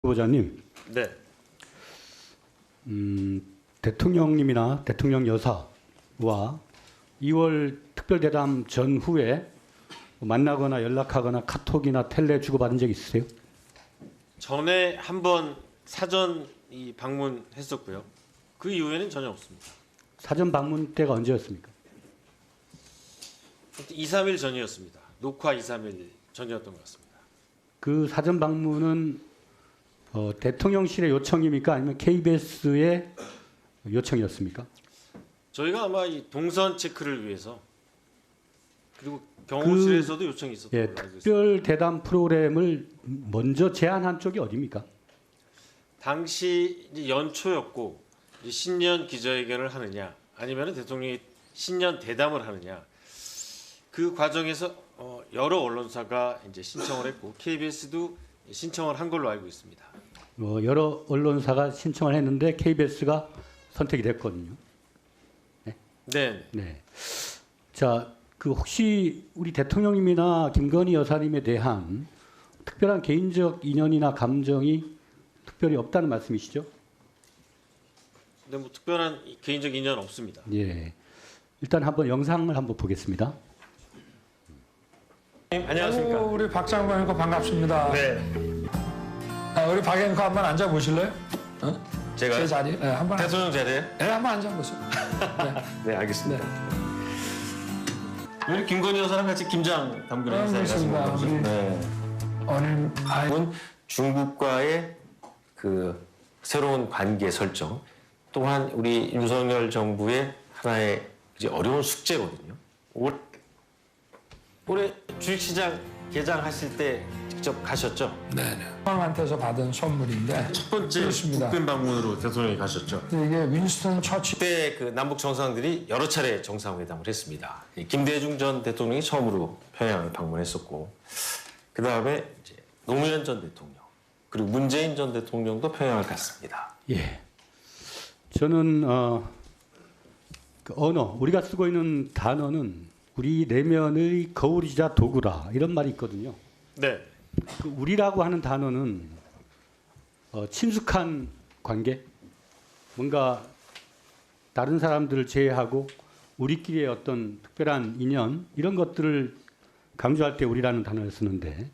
후보자님, 네. 대통령님이나 대통령 여사와 2월 특별대담 전후에 만나거나 연락하거나 카톡이나 텔레 주고받은 적 있으세요? 전에 한번 사전 방문했었고요. 그 이후에는 전혀 없습니다. 사전 방문 때가 언제였습니까? 2, 3일 전이었습니다. 녹화 2, 3일 전이었던 것 같습니다. 그 사전 방문은 대통령실의 요청입니까? 아니면 KBS의 요청이었습니까? 저희가 아마 이 동선 체크를 위해서 그리고 경호실에서도 요청이 있었던 예, 걸로 알고 있습니다. 특별 대담 프로그램을 먼저 제안한 쪽이 어디입니까? 당시 이제 연초였고 이제 신년 기자회견을 하느냐 아니면 대통령이 신년 대담을 하느냐 그 과정에서 여러 언론사가 이제 신청을 했고 KBS도 신청을 한 걸로 알고 있습니다. 여러 언론사가 신청을 했는데 KBS가 선택이 됐거든요. 네. 네. 자, 그 혹시 우리 대통령님이나 김건희 여사님에 대한 특별한 개인적 인연이나 감정이 특별히 없다는 말씀이시죠? 근데 뭐 특별한 개인적 인연 없습니다. 예. 일단 한번 영상을 한번 보겠습니다. 안녕하십니까. 아이고, 우리 박 장관 앵커 반갑습니다. 네. 우리 박 앵커 한번 앉아 보실래요? 제가 제 자리. 네, 한번. 대통령 자리에. 네, 한번 앉아 보세요. 네, 알겠습니다. 우리 김건희 여사랑 같이 김장 담그는 행사에 그렇습니다. 갔습니다. 우리 네. 오늘 은 중국과의 그 새로운 관계 설정 또한 우리 윤석열 정부의 하나의 이제 어려운 숙제거든요. 올해 주식시장 개장하실 때 직접 가셨죠? 네네. 형한테서 받은 선물인데 첫 번째 그렇습니다. 국빈 방문으로 대통령이 가셨죠. 이게 윈스턴 처칠 그때 그 남북 정상들이 여러 차례 정상회담을 했습니다. 김대중 전 대통령이 처음으로 평양을 방문했었고 그 다음에 이제 노무현 전 대통령 그리고 문재인 전 대통령도 평양을 갔습니다. 예. 저는 그 언어, 우리가 쓰고 있는 단어는 우리 내면의 거울이자 도구라 이런 말이 있거든요. 네. 그 우리라고 하는 단어는 친숙한 관계, 뭔가 다른 사람들을 제외하고 우리끼리의 어떤 특별한 인연 이런 것들을 강조할 때 우리라는 단어를 쓰는데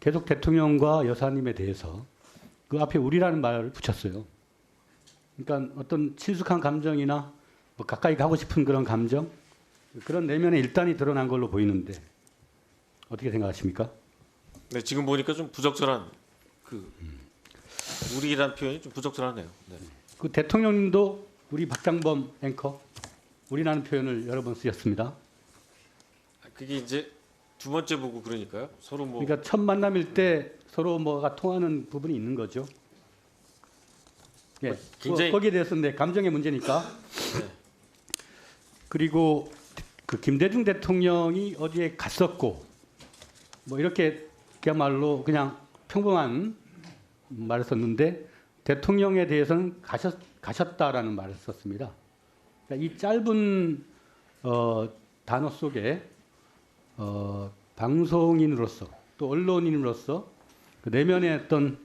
계속 대통령과 여사님에 대해서 그 앞에 우리라는 말을 붙였어요. 그러니까 어떤 친숙한 감정이나 뭐 가까이 가고 싶은 그런 감정 그런 내면의 일단이 드러난 걸로 보이는데 어떻게 생각하십니까? 네, 지금 보니까 좀 부적절한 우리란 표현이 좀 부적절하네요. 네. 그 대통령님도 우리 박장범 앵커 우리라는 표현을 여러 번 쓰셨습니다. 그게 이제 두 번째 보고 그러니까요. 서로 뭐 그러니까 첫 만남일 때 서로 뭐가 통하는 부분이 있는 거죠. 예, 굉장히- 거기에 대해서는 내 감정의 문제니까. 네. 그리고 그 김대중 대통령이 어디에 갔었고 뭐 이렇게 그야말로 그냥 평범한 말을 썼는데 대통령에 대해서는 가셨다라는 말을 썼습니다. 그러니까 이 짧은 단어 속에 방송인으로서 또 언론인으로서 그 내면의 어떤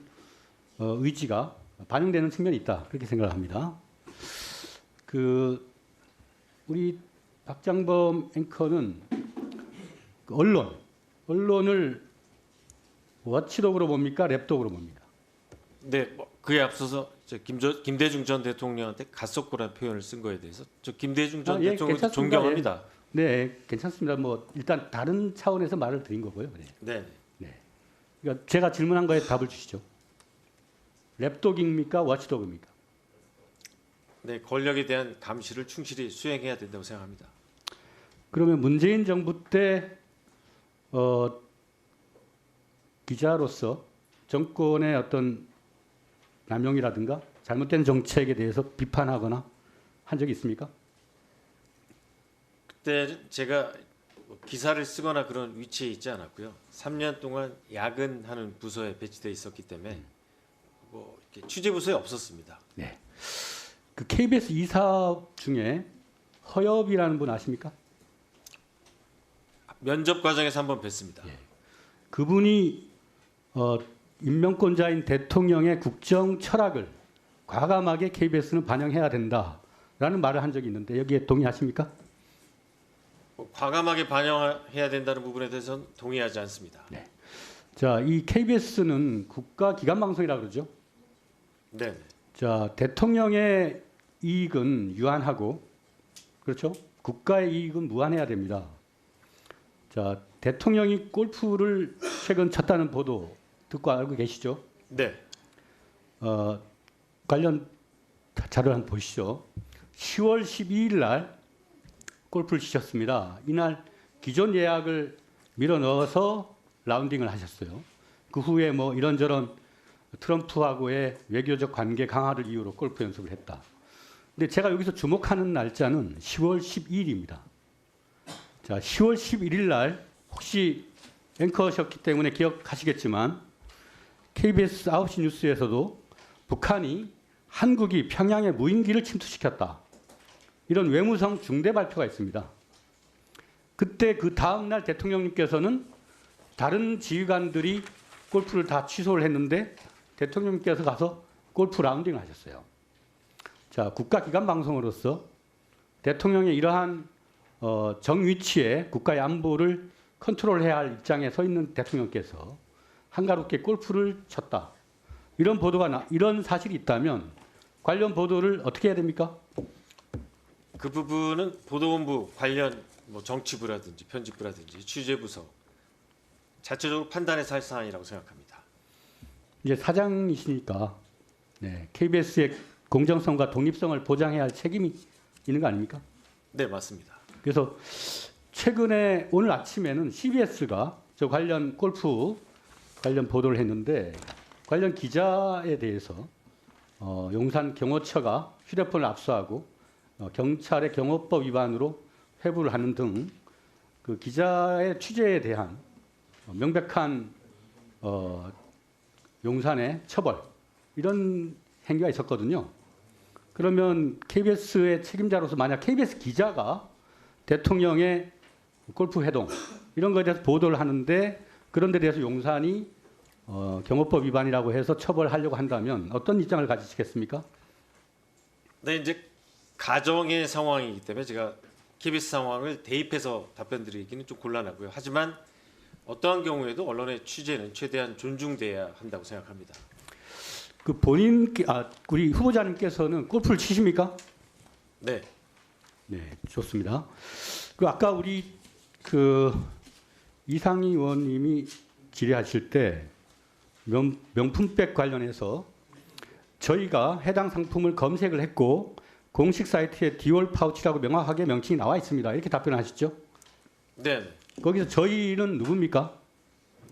의지가 반영되는 측면이 있다 그렇게 생각을 합니다. 그 우리 박장범 앵커는 그 언론을 워치독으로 봅니까 랩독으로 봅니까? 네, 뭐 그에 앞서서 김대중 전 대통령한테 갔었고라는 표현을 쓴 거에 대해서 저 김대중 전 예, 대통령도 괜찮습니다. 존경합니다. 네, 괜찮습니다. 뭐 일단 다른 차원에서 말을 드린 거고요. 네. 네. 그러니까 제가 질문한 거에 답을 주시죠. 랩독입니까 워치독입니까? 네, 권력에 대한 감시를 충실히 수행해야 된다고 생각합니다. 그러면 문재인 정부 때 기자로서 정권의 어떤 남용이라든가 잘못된 정책에 대해서 비판하거나 한 적이 있습니까? 그때 제가 뭐 기사를 쓰거나 그런 위치에 있지 않았고요. 3년 동안 야근하는 부서에 배치돼 있었기 때문에 뭐 이렇게 취재 부서에 없었습니다. 네. 그 KBS 이사 중에 허엽이라는 분 아십니까? 면접 과정에서 한번 뵀습니다. 그분이 임명권자인 대통령의 국정 철학을 과감하게 KBS는 반영해야 된다라는 말을 한 적이 있는데 여기에 동의하십니까? 과감하게 반영해야 된다는 부분에 대해서는 동의하지 않습니다. 자, 이 KBS는 국가 기관 방송이라고 그러죠. 네. 자, 대통령의 이익은 유한하고 그렇죠? 국가의 이익은 무한해야 됩니다. 자, 대통령이 골프를 최근 쳤다는 보도 듣고 알고 계시죠? 네. 관련 자료를 한번 보시죠. 10월 12일 날 골프를 치셨습니다. 이날 기존 예약을 밀어 넣어서 라운딩을 하셨어요. 그 후에 뭐 이런저런 트럼프하고의 외교적 관계 강화를 이유로 골프 연습을 했다. 근데 제가 여기서 주목하는 날짜는 10월 12일입니다. 자, 10월 11일 날 혹시 앵커셨기 때문에 기억하시겠지만 KBS 9시 뉴스에서도 북한이 한국이 평양의 무인기를 침투시켰다. 이런 외무성 중대 발표가 있습니다. 그때 그 다음 날 대통령님께서는 다른 지휘관들이 골프를 다 취소를 했는데 대통령님께서 가서 골프 라운딩을 하셨어요. 자, 국가기관 방송으로서 대통령의 이러한 정위치에 국가의 안보를 컨트롤해야 할 입장에 서 있는 대통령께서 한가롭게 골프를 쳤다. 이런 사실이 있다면 관련 보도를 어떻게 해야 됩니까? 그 부분은 보도본부 관련 뭐 정치부라든지 편집부라든지 취재부서 자체적으로 판단해서 할 사안이라고 생각합니다. 이제 사장이시니까 네, KBS의 공정성과 독립성을 보장해야 할 책임이 있는 거 아닙니까? 네, 맞습니다. 그래서 최근에 오늘 아침에는 CBS가 저 관련 골프 관련 보도를 했는데 관련 기자에 대해서 용산 경호처가 휴대폰을 압수하고 경찰의 경호법 위반으로 회부를 하는 등 그 기자의 취재에 대한 명백한 용산의 처벌 이런 행위가 있었거든요. 그러면 KBS의 책임자로서 만약 KBS 기자가 대통령의 골프 회동 이런 거에 대해서 보도를 하는데 그런 데 대해서 용산이 경호법 위반이라고 해서 처벌하려고 한다면 어떤 입장을 가지시겠습니까? 네, 이제 가정의 상황이기 때문에 제가 KBS 상황을 대입해서 답변드리기는 좀 곤란하고요. 하지만 어떠한 경우에도 언론의 취재는 최대한 존중돼야 한다고 생각합니다. 그 우리 후보자님께서는 골프를 치십니까? 네, 네, 좋습니다. 그 아까 우리 그 이상희 의원님이 질의하실 때 명품백 관련해서 저희가 해당 상품을 검색을 했고 공식 사이트에 디올 파우치라고 명확하게 명칭이 나와 있습니다. 이렇게 답변하셨죠? 네, 거기서 저희는 누굽니까?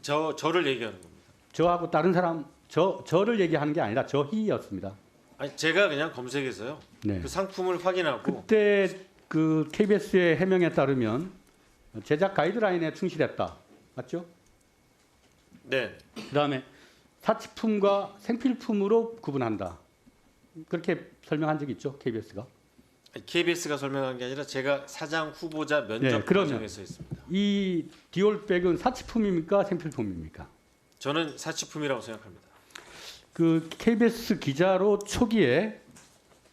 저를 얘기하는 겁니다. 저하고 다른 사람 저를 얘기하는 게 아니라 저희였습니다. 아니 제가 그냥 검색해서요. 네. 그 상품을 확인하고 그때 그 KBS의 해명에 따르면 제작 가이드라인에 충실했다. 맞죠? 네, 그다음에 사치품과 생필품으로 구분한다. 그렇게 설명한 적이 있죠, KBS가. KBS가 설명한 게 아니라 제가 사장 후보자 면접 네, 그러면 과정에서 했습니다. 이 디올백은 사치품입니까, 생필품입니까? 저는 사치품이라고 생각합니다. 그 KBS 기자로 초기에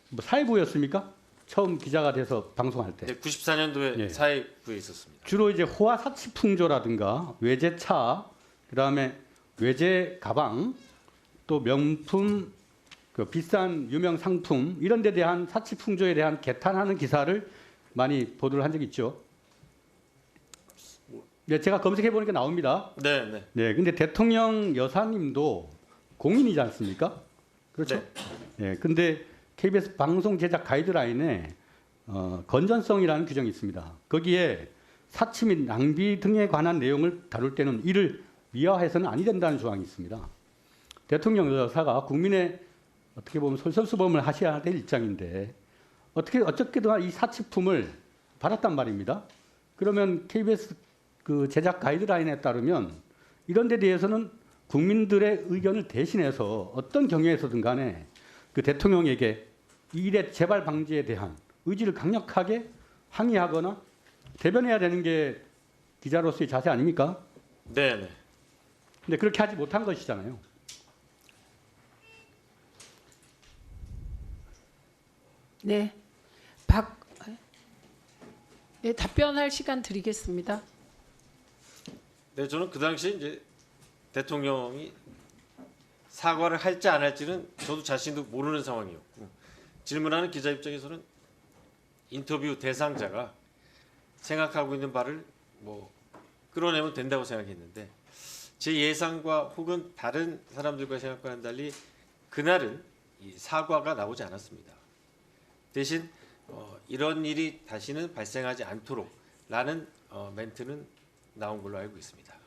뭐 사회부였습니까? 처음 기자가 돼서 방송할 때. 네, 94년도에 네. 사회부에 있었습니다. 주로 이제 호화 사치풍조라든가 외제차, 그다음에 외제 가방, 또 명품, 그 비싼 유명 상품 이런 데 대한 사치풍조에 대한 개탄하는 기사를 많이 보도를 한 적이 있죠. 네, 제가 검색해 보니까 나옵니다. 네, 네, 네, 근데 대통령 여사님도 공인이지 않습니까? 그렇죠? 네. 네, 근데 KBS 방송 제작 가이드라인에 건전성이라는 규정이 있습니다. 거기에 사치 및 낭비 등에 관한 내용을 다룰 때는 이를 미화해서는 아니 된다는 조항이 있습니다. 대통령 여사가 국민의 어떻게 보면 솔선수범을 하셔야 될 입장인데 어떻게든 이 사치품을 받았단 말입니다. 그러면 KBS 그 제작 가이드라인에 따르면 이런 데 대해서는 국민들의 의견을 대신해서 어떤 경우에서든 간에 그 대통령에게 이 일의 재발 방지에 대한 의지를 강력하게 항의하거나 대변해야 되는 게 기자로서의 자세 아닙니까? 네, 네. 근데 그렇게 하지 못한 것이잖아요. 네. 네, 답변할 시간 드리겠습니다. 네, 저는 그 당시 이제 대통령이 사과를 할지 안 할지는 저도 자신도 모르는 상황이었고, 질문하는 기자 입장에서는 인터뷰 대상자가 생각하고 있는 바를 뭐 끌어내면 된다고 생각했는데, 제 예상과 혹은 다른 사람들과의 생각과는 달리 그날은 이 사과가 나오지 않았습니다. 대신 이런 일이 다시는 발생하지 않도록 라는 멘트는 나온 걸로 알고 있습니다.